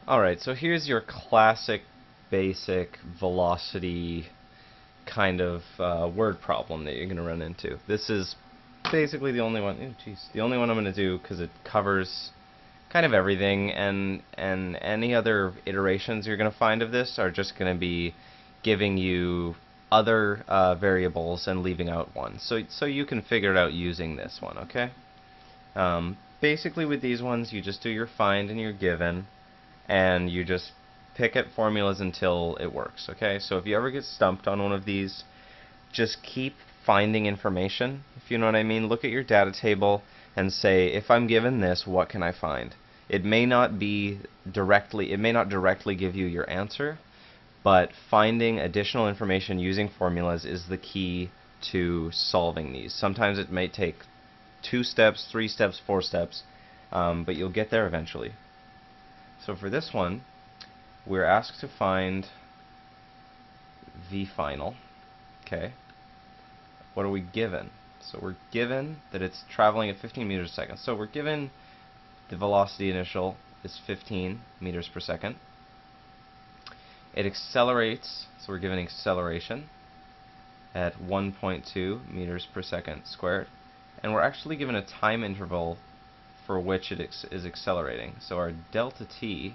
Alright, so here's your classic basic velocity kind of word problem that you're going to run into. This is basically the only one, the only one I'm going to do because it covers kind of everything, and any other iterations you're going to find of this are just going to be giving you other variables and leaving out one. So you can figure it out using this one, okay? Basically with these ones, you just do your find and your given, and you just pick at formulas until it works, okay? So if you ever get stumped on one of these, just keep finding information, if you know what I mean. Look at your data table and say, if I'm given this, what can I find? It may not directly give you your answer, but finding additional information using formulas is the key to solving these. Sometimes it may take 2 steps, 3 steps, 4 steps, but you'll get there eventually. So for this one, we're asked to find v final. Okay. What are we given? So we're given that it's traveling at 15 meters a second. So we're given the velocity initial is 15 meters per second. It accelerates, so we're given acceleration at 1.2 meters per second squared. And we're actually given a time interval for which it is accelerating. So our delta t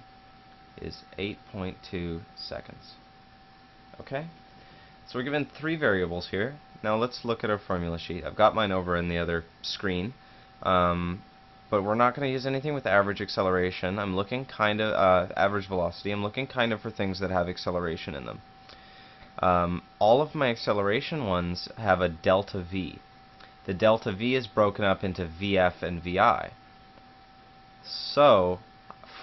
is 8.2 seconds. Okay? So we're given 3 variables here. Now let's look at our formula sheet. I've got mine over in the other screen. But we're not going to use anything with average acceleration. I'm looking kind of, average velocity. I'm looking kind of for things that have acceleration in them. All of my acceleration ones have a delta v. The delta v is broken up into vf and vi. So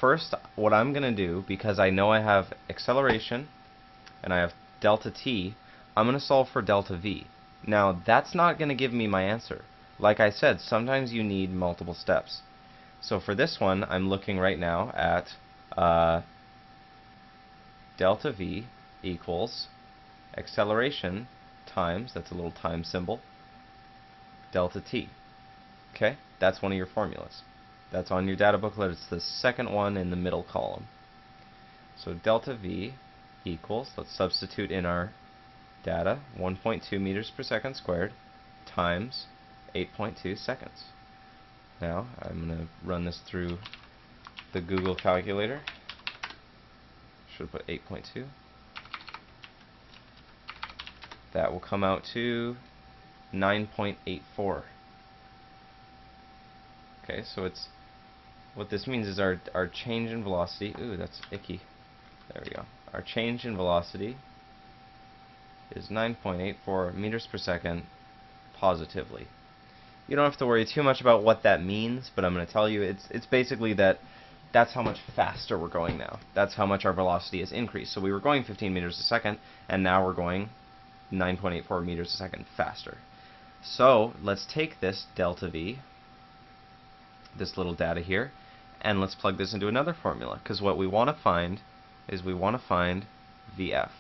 first, what I'm going to do, because I know I have acceleration and I have delta t, I'm going to solve for delta v. Now, that's not going to give me my answer. Like I said, sometimes you need multiple steps. So for this one, I'm looking right now at delta v equals acceleration times, that's a little time symbol, delta t. Okay? That's one of your formulas. That's on your data booklet. It's the second one in the middle column. So delta v equals, let's substitute in our data, 1.2 meters per second squared times 8.2 seconds. Now I'm going to run this through the Google calculator. Should have put 8.2. That will come out to 9.84. Okay, so it's, what this means is our change in velocity, ooh, that's icky. There we go. Our change in velocity is 9.84 meters per second positively. You don't have to worry too much about what that means, but I'm going to tell you it's basically that's how much faster we're going now. That's how much our velocity has increased. So we were going 15 meters a second, and now we're going 9.84 meters a second faster. So let's take this delta v, this little data here, and let's plug this into another formula, because what we want to find is we want to find vf.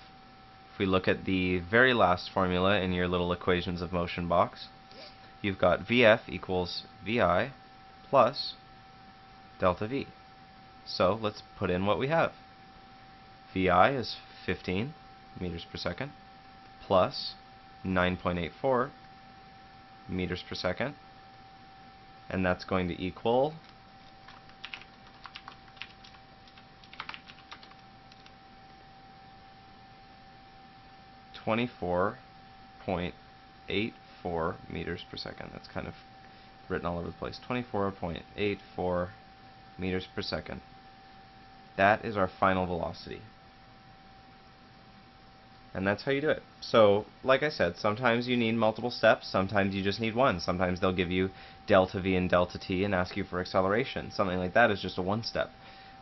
If we look at the very last formula in your little equations of motion box, you've got vf equals vi plus delta v. So let's put in what we have. vi is 15 meters per second plus 9.84 meters per second, and that's going to equal 24.84 meters per second. That's kind of written all over the place. 24.84 meters per second. That is our final velocity. And that's how you do it. So, like I said, sometimes you need multiple steps, sometimes you just need one. Sometimes they'll give you delta v and delta t and ask you for acceleration. Something like that is just a one step.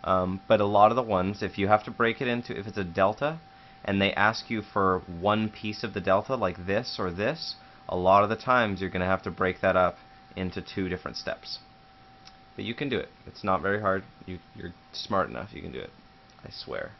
But a lot of the ones, if you have to break it into, if it's a delta, and they ask you for one piece of the delta, like this or this, a lot of the times you're going to have to break that up into 2 different steps. But you can do it. It's not very hard. You're smart enough. You can do it. I swear.